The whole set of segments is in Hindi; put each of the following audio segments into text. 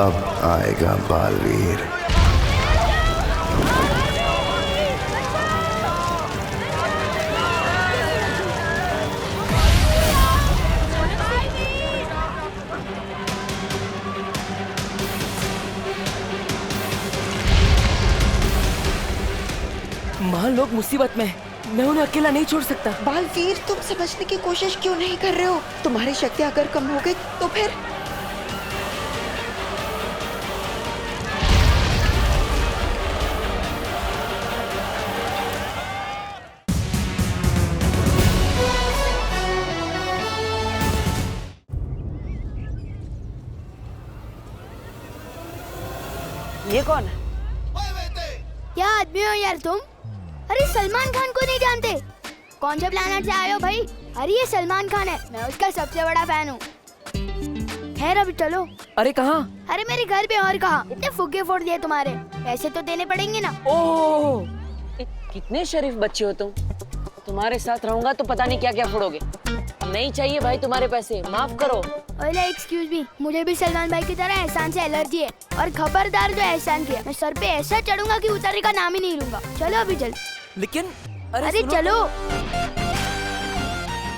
अब आएगा बालवीर। माँ लोग मुसीबत में है, मैं उन्हें अकेला नहीं छोड़ सकता। बालवीर, तुम समझने की कोशिश क्यों नहीं कर रहे हो? तुम्हारी शक्ति अगर कम हो गई तो फिर ये कौन है? क्या आदमी हो यार तुम? अरे सलमान खान को नहीं जानते? कौन से प्लेनेट से आए हो भाई? अरे ये सलमान खान है, मैं उसका सबसे बड़ा फैन हूँ। खैर अभी चलो। अरे कहाँ? अरे मेरे घर पे, और कहाँ? इतने फुग्गे फोड़ दिए तुम्हारे, पैसे तो देने पड़ेंगे ना। ओह, कितने शरीफ बच्चे हो तुम। तुम्हारे साथ रहूंगा तो पता नहीं क्या क्या फोड़ोगे। नहीं चाहिए भाई तुम्हारे पैसे, माफ करो। ओले एक्सक्यूज मी, मुझे भी सलमान भाई की तरह एहसान से एलर्जी है, और खबरदार जो एहसान किया, मैं सर पे ऐसा चढ़ूंगा कि उतरने का नाम ही नहीं लूंगा। चलो अभी चल। लेकिन अरे चलो।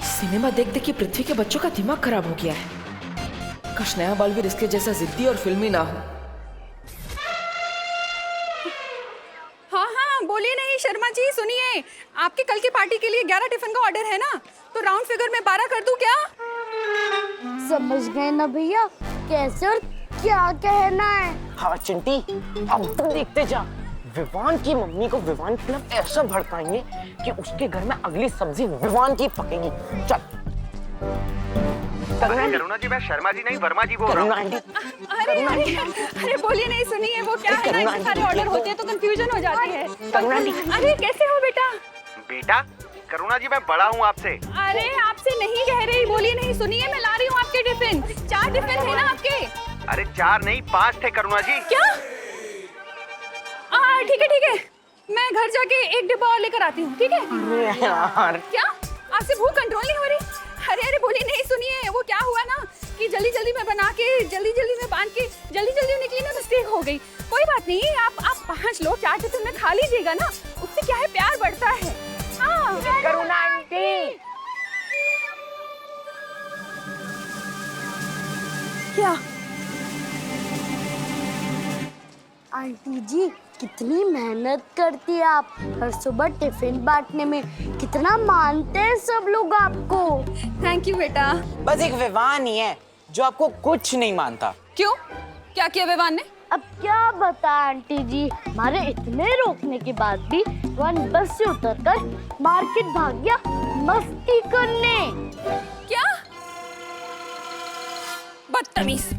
सिनेमा देख देख के पृथ्वी के बच्चों का दिमाग खराब हो गया है। काश नया बालवीर इसके जैसा जिद्दी और फिल्मी ना हो। हाँ, बोलिए नहीं शर्मा जी, सुनिए, आपके कल की पार्टी के लिए 11 टिफिन का ऑर्डर है ना, तो राउंड फिगर में 12 कर दूं क्या? समझ गए ना भैया, कैसे और क्या कहना है? हाँ चिंटी, अब तो देखते जा, विवान की मम्मी को विवान के खिलाफ ऐसा भड़काएंगे कि उसके घर में अगली सब्जी विवान की पकेगी। चल। करुणा जी, मैं शर्मा जी नहीं वर्मा जी बोल रहा हूँ। अरे बोलिए नहीं, सुनिए, वो क्या है ना, इतने सारे ऑर्डर होते हैं तो कंफ्यूजन हो जाती है। अरे कैसे हो बेटा? बेटा करुणा जी, मैं बड़ा हूँ आपसे। अरे आपसे नहीं कह रही, बोलिए नहीं, सुनिए, मैं ला रही हूँ आपके टिफिन। 4 टिफिन है ना आपके? अरे 4 नहीं 5 थे करुणा जी। क्या? ठीक है, मैं घर जाके 1 डिब्बा और लेकर आती हूँ, ठीक है? अरे यार, क्या आपसे भूख कंट्रोल नहीं हो रही? अरे बोलिए नहीं, सुनिए, वो क्या हुआ ना कि जल्दी में बना के जल्दी में बांध के जल्दी निकली ना, मिस्टेक हो गई। कोई बात नहीं, आप 5 लोग 4 टिफिन में खा लीजिएगा ना, उससे क्या है, प्यार बढ़ता है। हाँ करुणा आंटी। क्या? आंटी जी कितनी मेहनत करती है आप, हर सुबह टिफिन बांटने में, कितना मानते हैं सब लोग आपको। थैंक यू बेटा। बस एक विवान ही है जो आपको कुछ नहीं मानता। क्यों, क्या किया विवान ने? अब क्या बता आंटी जी, हमारे इतने रोकने के बाद भी वन बस से उतरकर मार्केट भाग गया मस्ती करने। क्या? बदतमीज,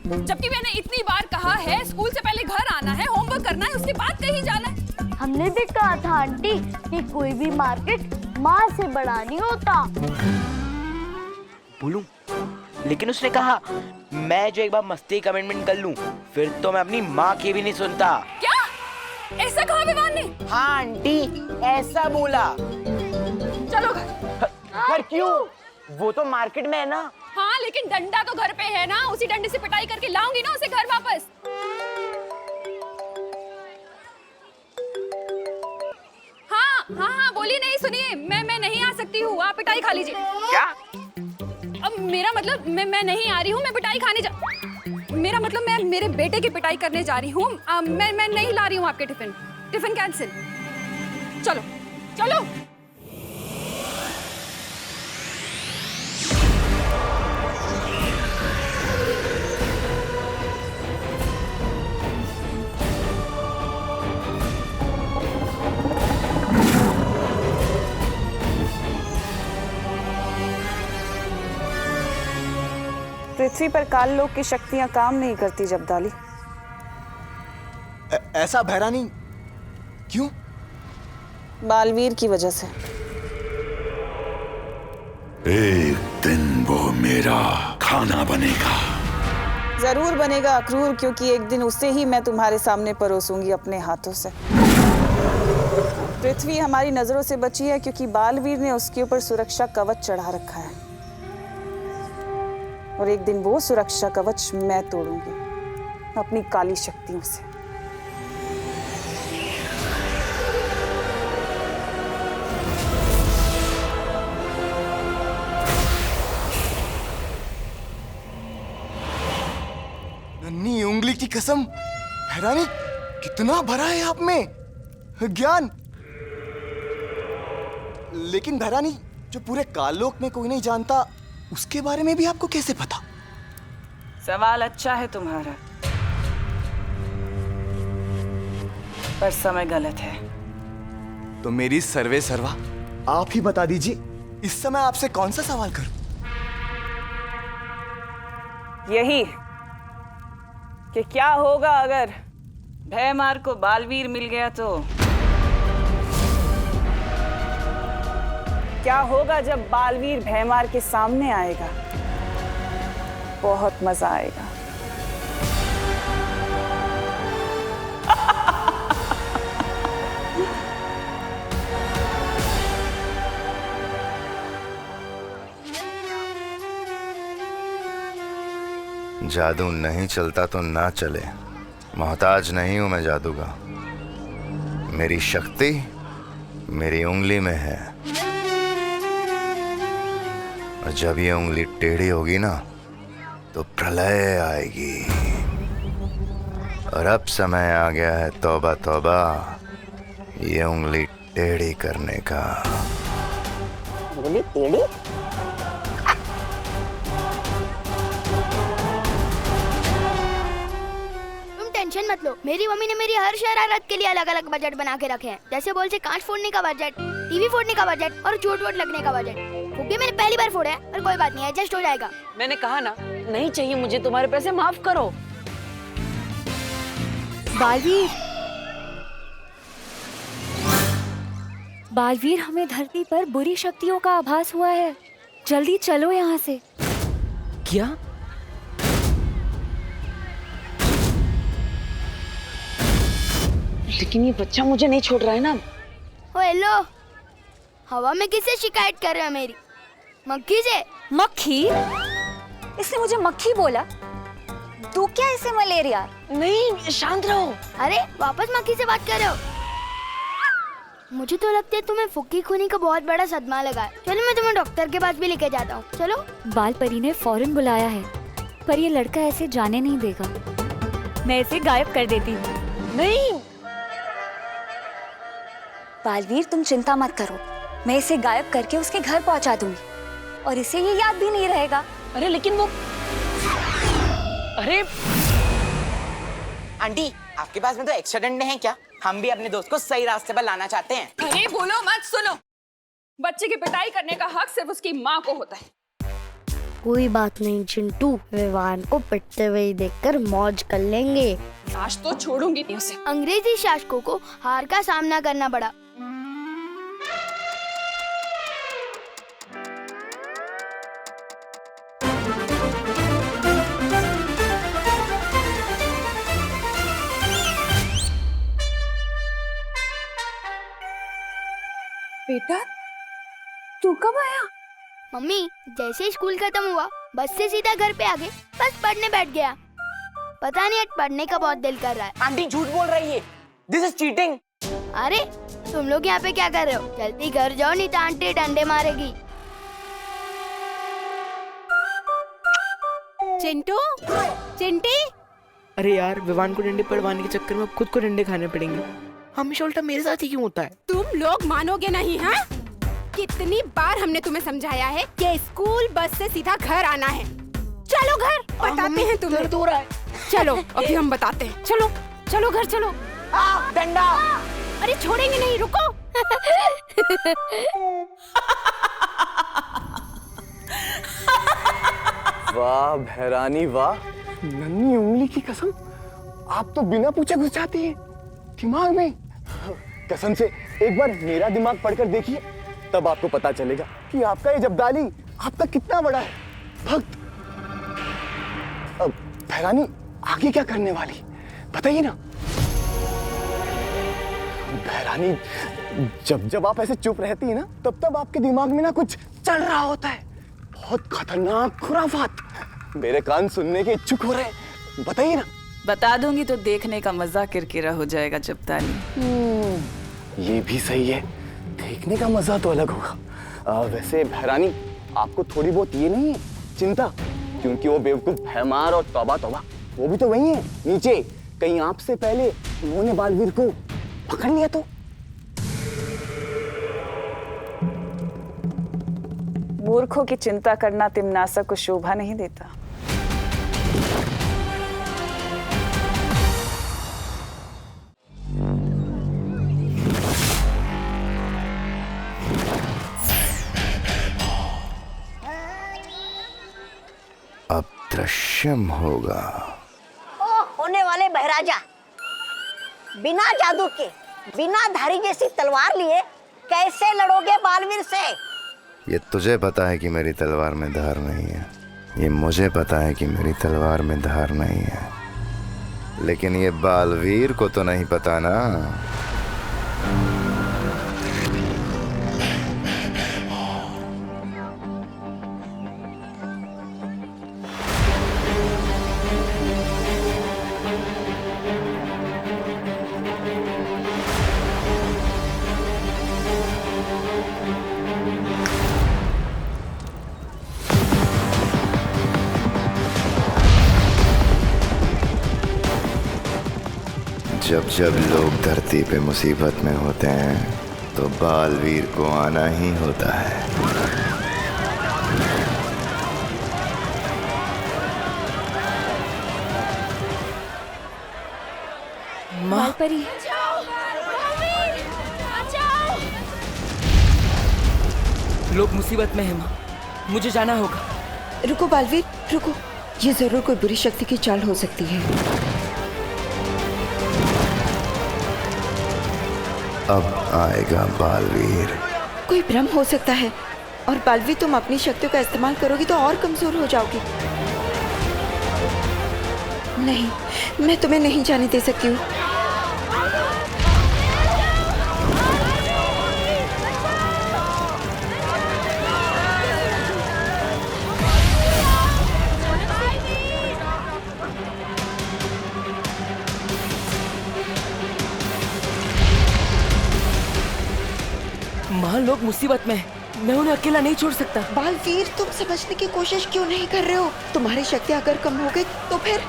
जबकि मैंने इतनी बार कहा है स्कूल से पहले घर आना है, होमवर्क करना है, उसके बाद कहीं जाना है। हमने भी कहा था आंटी कि कोई भी मार्केट माँ से बड़ा नहीं होता। बोलूं, लेकिन उसने कहा मैं जो एक बार मस्ती कमिटमेंट कर लूं, फिर तो मैं अपनी माँ की भी नहीं सुनता। क्या? ऐसा कहा विवान ने? हाँ आंटी, ऐसा बोला। चलो घर क्यों? वो तो मार्केट में है ना। हाँ, लेकिन डंडा तो घर पे है ना, उसी डंडे से पिटाई करके लाऊंगी ना उसे घर वापस। हाँ, बोलिए नहीं, सुनिए, मैं नहीं आ सकती हूँ, आप पिटाई खा लीजिए। क्या? अब मेरा मतलब मैं नहीं आ रही हूँ, मैं पिटाई खाने मेरा मतलब मैं मेरे बेटे की पिटाई करने जा रही हूँ। मैं नहीं ला रही हूँ आपके टिफिन कैंसिल। चलो। पृथ्वी पर काल लोक की शक्तियां काम नहीं करती जब्दाली। ऐसा भैरानी क्यों? बालवीर की वजह से। एक दिन वो मेरा खाना बनेगा। जरूर बनेगा अक्रूर, क्योंकि एक दिन उसे ही मैं तुम्हारे सामने परोसूंगी अपने हाथों से। पृथ्वी हमारी नजरों से बची है क्योंकि बालवीर ने उसके ऊपर सुरक्षा कवच चढ़ा रखा है, और एक दिन वो सुरक्षा कवच मैं तोड़ूंगी अपनी काली शक्तियों से। नन्ही उंगली की कसम, भैरानी कितना भरा है आप में ज्ञान। लेकिन भैरानी, जो पूरे काललोक में कोई नहीं जानता, उसके बारे में भी आपको कैसे पता? सवाल अच्छा है तुम्हारा, पर समय गलत है। तो मेरी सर्वे सर्वा आप ही बता दीजिए, इस समय आपसे कौन सा सवाल करूं? यही कि क्या होगा अगर भयमार को बालवीर मिल गया तो? क्या होगा जब बालवीर भयमार के सामने आएगा? बहुत मजा आएगा। जादू नहीं चलता तो ना चले, मोहताज नहीं हूं मैं जादू का। मेरी शक्ति मेरी उंगली में है, और जब ये उंगली टेढ़ी होगी ना तो प्रलय आएगी। और अब समय आ गया है तौबा तौबा, ये उंगली टेढ़ी करने का। उंगली टेढ़ी? टेंशन मत लो, मेरी मम्मी ने मेरी हर शरारत के लिए अलग अलग बजट बना के रखे हैं। जैसे बोल से कांच फोड़ने का बजट, टीवी फोड़ने का बजट और चोट वोट लगने का बजट। फुग्गे मैंने पहली बार फोड़े हैं, पर कोई बात नहीं, एडजस्ट हो जाएगा। मैंने कहा ना, नहीं चाहिए मुझे तुम्हारे पैसे, माफ करो। बालवीर, बालवीर, हमें धरती पर बुरी शक्तियों का आभास हुआ है। जल्दी चलो यहाँ से। क्या? लेकिन ये बच्चा मुझे नहीं छोड़ रहा है ना। ओ हेलो, हवा में किससे शिकायत कर रहे हो मेरी? मक्खी से। मक्खी? इसने मुझे मक्खी बोला? तू क्या इसे मलेरिया? नहीं, शांत रहो। अरे वापस मक्खी से बात कर रहे हो? मुझे तो लगता है तुम्हें फुक्की खूनी का बहुत बड़ा सदमा लगा है। चलो मैं तुम्हें डॉक्टर के पास भी लेके जाता हूँ। चलो। बाल परी ने फौरन बुलाया है, पर ये लड़का ऐसे जाने नहीं देगा। मैं इसे गायब कर देती हूँ। नहीं बालवीर, तुम चिंता मत करो, मैं इसे गायब करके उसके घर पहुंचा दूंगी और इसे ये याद भी नहीं रहेगा। अरे लेकिन वो, अरे आंटी, आपके पास में तो एक्स्ट्रा डंडे हैं क्या? हम भी अपने दोस्त को सही रास्ते पर लाना चाहते हैं। अरे बोलो मत, सुनो। बच्चे की पिटाई करने का हक सिर्फ उसकी माँ को होता है। कोई बात नहीं चिंटू, विवान को पिटते हुए देखकर मौज कर लेंगे। आज तो छोड़ूंगी नहीं उसे। अंग्रेजी शासकों को हार का सामना करना पड़ा। बेटा, तू कब आया? मम्मी, जैसे ही स्कूल खत्म हुआ बस से सीधा घर पे आ गए, बस पढ़ने बैठ गया। पता नहीं, आज पढ़ने का बहुत दिल कर रहा है। आंटी झूठ बोल रही है, दिस इज चीटिंग। अरे तुम लोग यहाँ पे क्या कर रहे हो? जल्दी घर जाओ, नहीं तो आंटी डंडे मारेगी। चिंटू, चिंटी। अरे यार, विवान को डंडे पड़वाने के चक्कर में खुद को डंडे खाने पड़ेंगे। हमेशा उल्टा मेरे साथ ही क्यों होता है? तुम लोग मानोगे नहीं, हाँ? कितनी बार हमने तुम्हें समझाया है कि स्कूल बस से सीधा घर आना है। चलो घर, बताते हैं तुम्हें। दर्द हो रहा है। चलो अभी हम बताते हैं। चलो चलो घर चलो। डंडा। अरे छोड़ेंगे नहीं, रुको। वाह भैरानी वाह, नन्ही उंगली की कसम, आप तो बिना पूछे घुस जाती हैं दिमाग में। कसम से एक बार मेरा दिमाग पढ़कर देखिए, तब आपको पता चलेगा कि आपका ये जब्दाली आपका कितना बड़ा है भक्त। अब भैरानी आगे क्या करने वाली बताइए ना। भैरानी, जब जब आप ऐसे चुप रहती है ना, तब तब आपके दिमाग में ना कुछ चल रहा होता है, बहुत खतरनाक खुराफात। मेरे कान सुनने के इच्छुक हो रहे हैं, बताइए ना बता दूंगी तो देखने का मजा किरकिरा हो जाएगा जब्तानी। ये भी सही है, देखने का मजा तो अलग होगा। वैसे भैरानी, आपको थोड़ी बहुत ये नहीं है चिंता, क्योंकि वो बेवकूफ भैमार और तौबा तौबा वो भी तो वही है नीचे। कहीं आपसे पहले उन्होंने बालवीर को पकड़ लिया तो? मूर्खों की चिंता करना तिमनासा को शोभा नहीं देता। अब दृश्यम होगा। ओ होने वाले बहराजा, बिना जादू के, बिना धारी जैसी तलवार लिए कैसे लड़ोगे बालवीर से? ये तुझे पता है कि मेरी तलवार में धार नहीं है, ये मुझे पता है कि मेरी तलवार में धार नहीं है, लेकिन ये बालवीर को तो नहीं पता ना। जब जब लोग धरती पे मुसीबत में होते हैं तो बालवीर को आना ही होता है। माँ परी, लोग मुसीबत में हैं माँ, मुझे जाना होगा। रुको बालवीर, रुको। ये जरूर कोई बुरी शक्ति की चाल हो सकती है। अब आएगा बालवीर। कोई भ्रम हो सकता है, और बालवीर तुम अपनी शक्तियों का इस्तेमाल करोगी तो और कमजोर हो जाओगी। नहीं, मैं तुम्हें नहीं जाने दे सकती हूँ। माँ, लोग मुसीबत में हैं, मैं उन्हें अकेला नहीं छोड़ सकता। बालवीर, तुम समझने की कोशिश क्यों नहीं कर रहे हो? तुम्हारी शक्ति अगर कम हो गई तो फिर?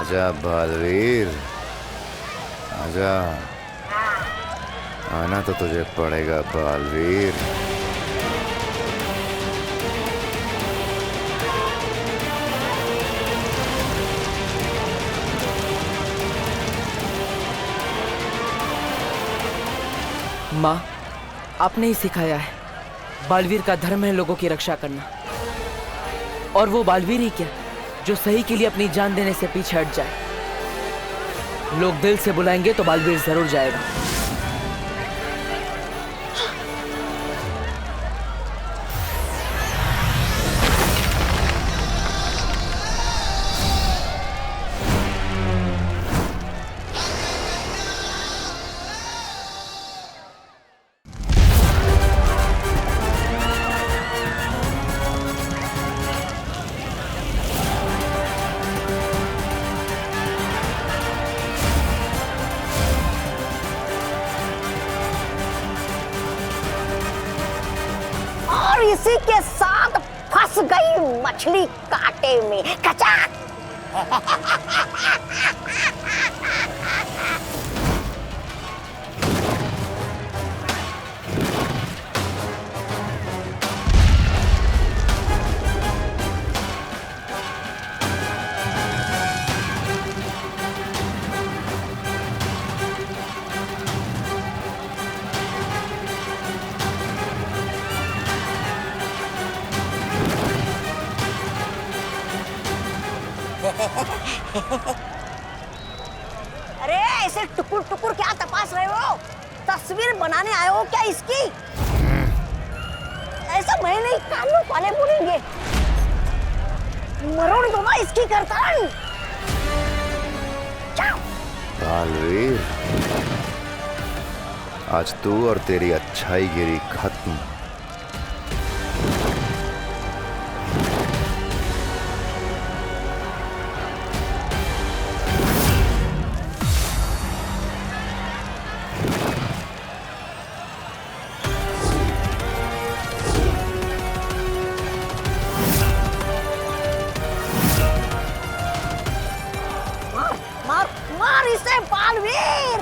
आजा बालवीर, आजा। आना तो तुझे पड़ेगा बालवीर। माँ, आपने ही सिखाया है, बालवीर का धर्म है लोगों की रक्षा करना। और वो बालवीर ही क्या, जो सही के लिए अपनी जान देने से पीछे हट जाए। लोग दिल से बुलाएंगे तो बालवीर जरूर जाएगा। और इसी के साथ फंस गई मछली कांटे में। कचाक। ऐसे टुकुर टुकुर क्या तपास रहे हो? तस्वीर बनाने आए हो क्या इसकी? ऐसा मैं नहीं, कानून वाले बोलेंगे। मरोड़ दो ना इसकी गर्दन। बालवीर, आज तू और तेरी अच्छाई गिरी खत्म। मार इसे बालवीर,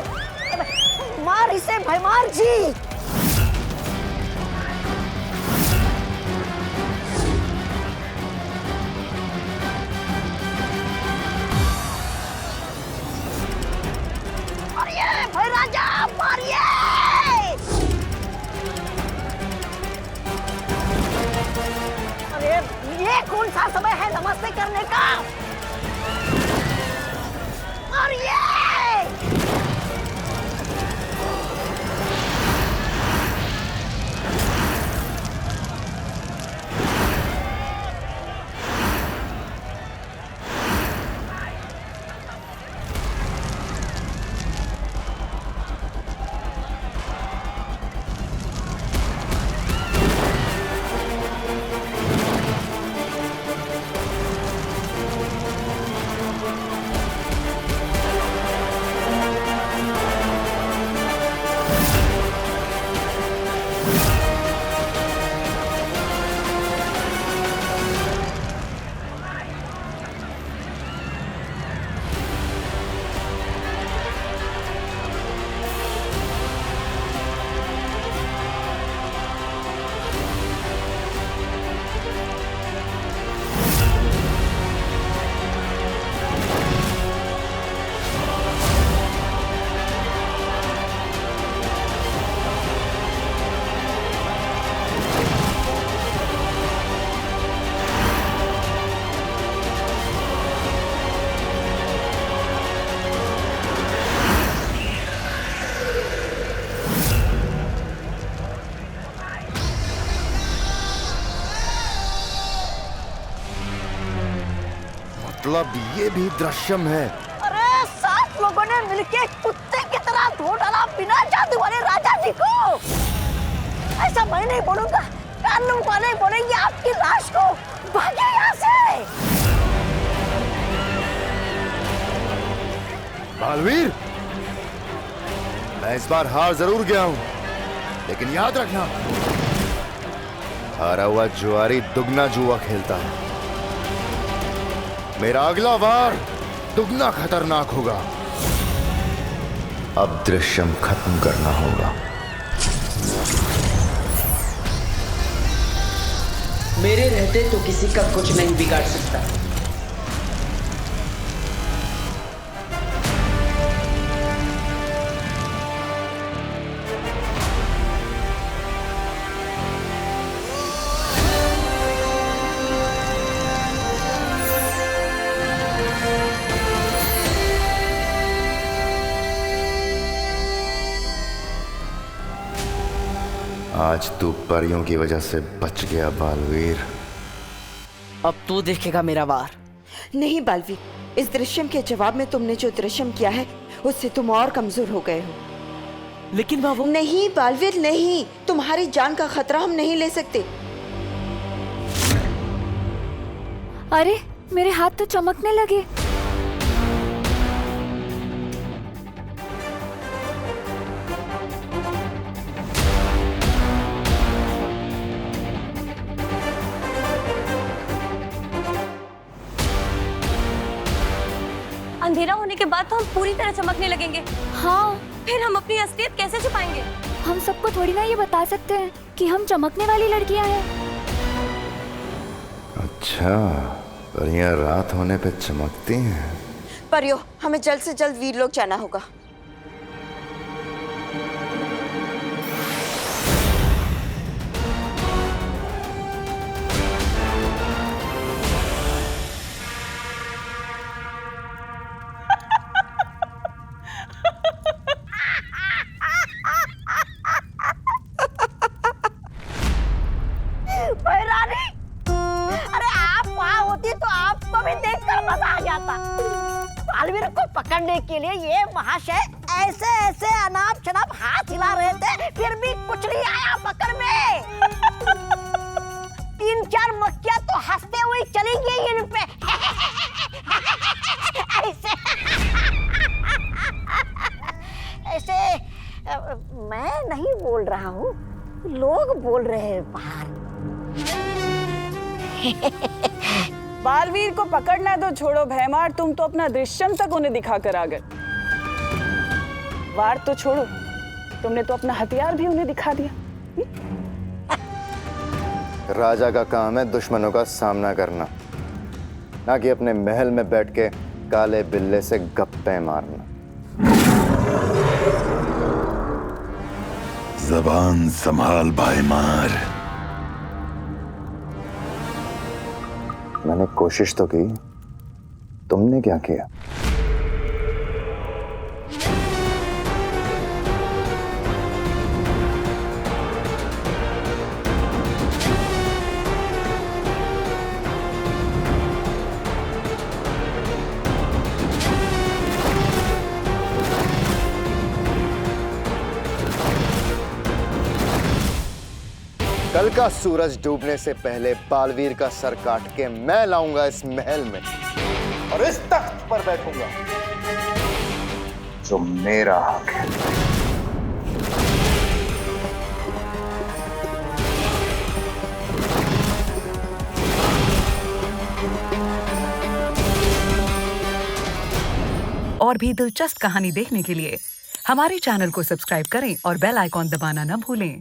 मार इसे भैमार जी। मारिए भैराजा, मारिए। अरे ये कौन सा समय है नमस्ते करने का? मारिए। मतलब ये भी दृश्यम है। अरे 7 लोगों ने मिलके कुत्ते की तरह धो डाला बिना जादू वाले राजा जी को। ऐसा मैं नहीं बोलूंगा, कानून वाले बोलेंगे आपकी लाश को। भागे यहाँ से। बालवीर, मैं इस बार हार जरूर गया हूं, लेकिन याद रखना, हारा हुआ जुआरी दुगना जुआ खेलता है। मेरा अगला वार दुगना खतरनाक होगा। अब दृश्यम खत्म करना होगा। मेरे रहते तो किसी का कुछ नहीं बिगाड़ सकता। आज तू परियों की वजह से बच गया बालवीर। अब तू देखेगा मेरा वार। नहीं बालवीर, इस दृश्यम के जवाब में तुमने जो दृश्यम किया है उससे तुम और कमजोर हो गए हो। लेकिन बाबू। नहीं बालवीर नहीं, तुम्हारी जान का खतरा हम नहीं ले सकते। अरे मेरे हाथ तो चमकने लगे। अंधेरा होने के बाद तो हम पूरी तरह चमकने लगेंगे। हाँ, फिर हम अपनी असलियत कैसे छुपाएंगे? हम सबको थोड़ी ना ये बता सकते हैं कि हम चमकने वाली लड़कियां हैं। अच्छा, परियां रात होने पे चमकती हैं। परियो, हमें जल्द से जल्द वीर लोग जाना होगा। पकड़ने के लिए ये महाशय ऐसे ऐसे अनाप शनाप हाथ हिला रहे थे, फिर भी कुछ नहीं आया पकड़ में। 3-4 मक्खियां तो हंसते हुए चली गई इन पे। ऐसे ऐसे मैं नहीं बोल रहा हूँ, लोग बोल रहे हैं बाहर। बालवीर को पकड़ना तो छोड़ो भैमार, तुम तो अपना दृश्यम तक उन्हें दिखा कर आ गए। वार तो छोड़ो, तुमने तो अपना हथियार भी उन्हें दिखा दिया। राजा का काम है दुश्मनों का सामना करना, ना कि अपने महल में बैठ के काले बिल्ले से गप्पे मारना। जबान संभाल भाईमार। मैंने कोशिश तो की, तुमने क्या किया? कल का सूरज डूबने से पहले बालवीर का सर काट के मैं लाऊंगा इस महल में और इस तख्त पर बैठूंगा जो मेरा हक है। और भी दिलचस्प कहानी देखने के लिए हमारे चैनल को सब्सक्राइब करें और बेल आइकॉन दबाना न भूलें।